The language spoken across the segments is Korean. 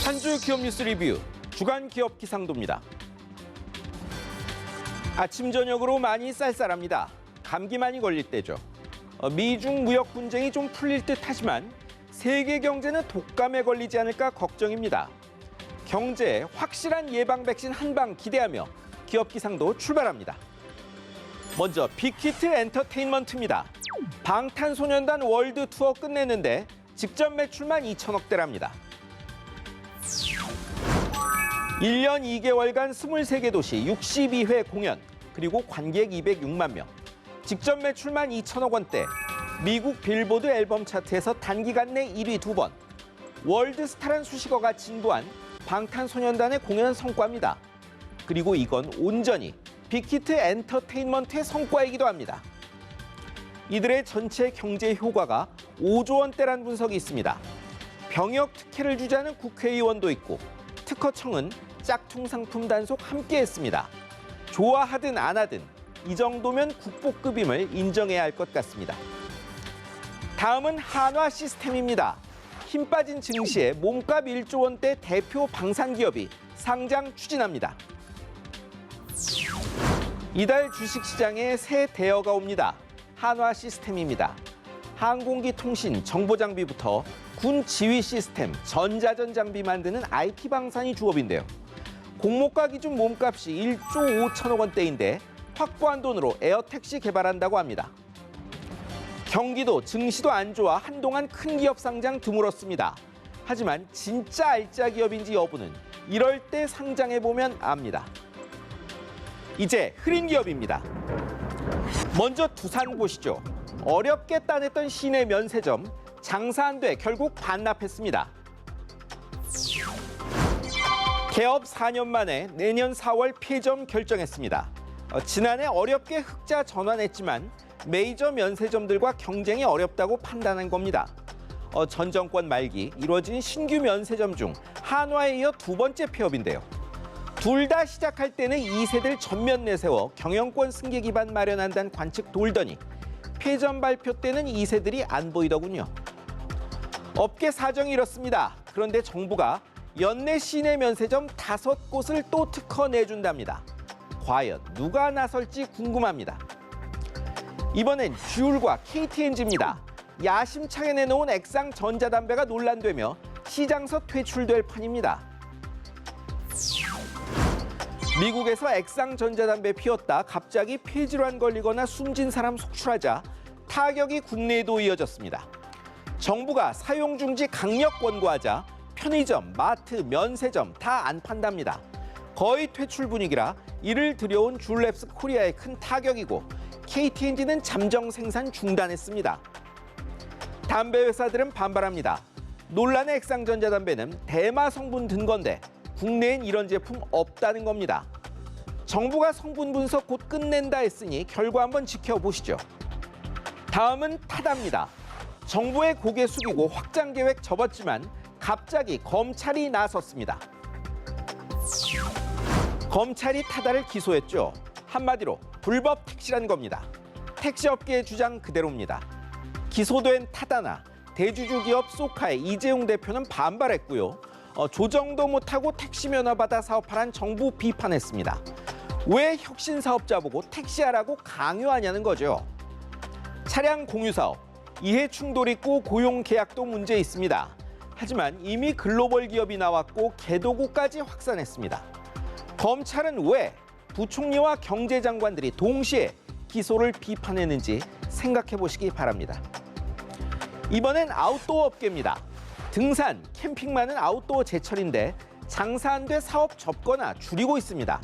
한 주 기업 뉴스 리뷰 주간 기업 기상도입니다. 아침 저녁으로 많이 쌀쌀합니다. 감기 많이 걸릴 때죠. 미중 무역 분쟁이 좀 풀릴 듯 하지만 세계 경제는 독감에 걸리지 않을까 걱정입니다. 경제에 확실한 예방 백신 한 방 기대하며 기업 기상도 출발합니다. 먼저 빅히트 엔터테인먼트입니다. 방탄소년단 월드 투어 끝냈는데 직전 매출만 2천억대랍니다. 1년 2개월간 23개 도시 62회 공연, 그리고 관객 206만 명. 직전 매출만 2천억 원대. 미국 빌보드 앨범 차트에서 단기간 내 1위 2번. 월드스타란 수식어가 진부한 방탄소년단의 공연 성과입니다. 그리고 이건 온전히 빅히트 엔터테인먼트의 성과이기도 합니다. 이들의 전체 경제 효과가 5조 원대란 분석이 있습니다. 병역 특혜를 주자는 국회의원도 있고 특허청은 짝퉁 상품 단속 함께 했습니다. 좋아하든 안 하든 이 정도면 국보급임을 인정해야 할 것 같습니다. 다음은 한화 시스템입니다. 힘 빠진 증시에 몸값 1조 원대 대표 방산기업이 상장 추진합니다. 이달 주식시장에 새 대여가 옵니다. 한화 시스템입니다. 항공기 통신, 정보장비부터 군 지휘 시스템, 전자전 장비 만드는 IT 방산이 주업인데요. 공모가 기준 몸값이 1조 5천억 원대인데 확보한 돈으로 에어택시 개발한다고 합니다. 경기도, 증시도 안 좋아 한동안 큰 기업 상장 드물었습니다. 하지만 진짜 알짜 기업인지 여부는 이럴 때 상장해보면 압니다. 이제 흐린 기업입니다. 먼저 두산 보시죠. 어렵게 따냈던 시내 면세점, 장사 안 돼 결국 반납했습니다. 개업 4년 만에 내년 4월 폐점 결정했습니다. 지난해 어렵게 흑자 전환했지만 메이저 면세점들과 경쟁이 어렵다고 판단한 겁니다. 전 정권 말기 이루어진 신규 면세점 중 한화에 이어 두 번째 폐업인데요. 둘 다 시작할 때는 2세들 전면 내세워 경영권 승계 기반 마련한다는 관측 돌더니 폐점 발표 때는 2세들이 안 보이더군요. 업계 사정이 이렇습니다. 그런데 정부가 연내 시내 면세점 5곳을 또 특허 내준답니다. 과연 누가 나설지 궁금합니다. 이번엔 듀얼과 KTNG입니다. 야심차게 내놓은 액상 전자담배가 논란되며 시장서 퇴출될 판입니다. 미국에서 액상 전자담배 피웠다 갑자기 폐질환 걸리거나 숨진 사람 속출하자 타격이 국내에도 이어졌습니다. 정부가 사용 중지 강력 권고하자 편의점, 마트, 면세점 다 안 판답니다. 거의 퇴출 분위기라 이를 들여온 듀얼랩스 코리아의 큰 타격이고 KTNG는 잠정 생산 중단했습니다. 담배 회사들은 반발합니다. 논란의 액상 전자담배는 대마 성분 든 건데 국내엔 이런 제품 없다는 겁니다. 정부가 성분 분석 곧 끝낸다 했으니 결과 한번 지켜보시죠. 다음은 타다입니다. 정부의 고개 숙이고 확장 계획 접었지만 갑자기 검찰이 나섰습니다. 검찰이 타다를 기소했죠. 한마디로 불법 택시란 겁니다. 택시업계의 주장 그대로입니다. 기소된 타다나 대주주 기업 소카의 이재용 대표는 반발했고요. 조정도 못하고 택시 면허 받아 사업하란 정부 비판했습니다. 왜 혁신 사업자 보고 택시하라고 강요하냐는 거죠. 차량 공유 사업, 이해 충돌 있고 고용 계약도 문제 있습니다. 하지만 이미 글로벌 기업이 나왔고 개도국까지 확산했습니다. 검찰은 왜 부총리와 경제장관들이 동시에 기소를 비판했는지 생각해 보시기 바랍니다. 이번엔 아웃도어 업계입니다. 등산, 캠핑 많은 아웃도어 제철인데 장사 안 돼 사업 접거나 줄이고 있습니다.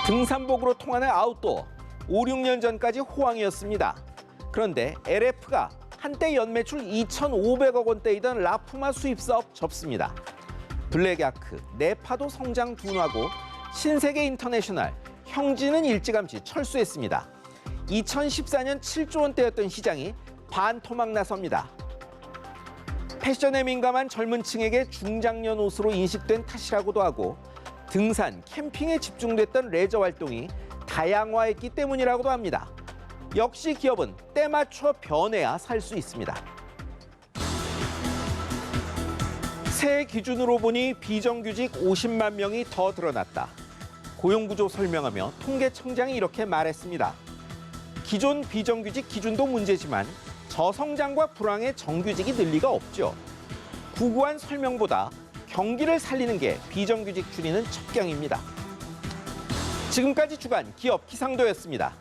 등산복으로 통하는 아웃도어, 5, 6년 전까지 호황이었습니다. 그런데 LF가 한때 연매출 2,500억 원대이던 라푸마 수입 사업 접습니다. 블랙야크, 네파도 성장 둔화고 신세계 인터내셔널, 형진은 일찌감치 철수했습니다. 2014년 7조 원대였던 시장이 반토막 나섭니다. 패션에 민감한 젊은 층에게 중장년 옷으로 인식된 탓이라고도 하고 등산, 캠핑에 집중됐던 레저 활동이 다양화했기 때문이라고도 합니다. 역시 기업은 때 맞춰 변해야 살 수 있습니다. 새해 기준으로 보니 비정규직 50만 명이 더 늘어났다. 고용구조 설명하며 통계청장이 이렇게 말했습니다. 기존 비정규직 기준도 문제지만 저성장과 불황의 정규직이 늘 리가 없죠. 구구한 설명보다 경기를 살리는 게 비정규직 줄이는 첩경입니다. 지금까지 주간 기업 기상도였습니다.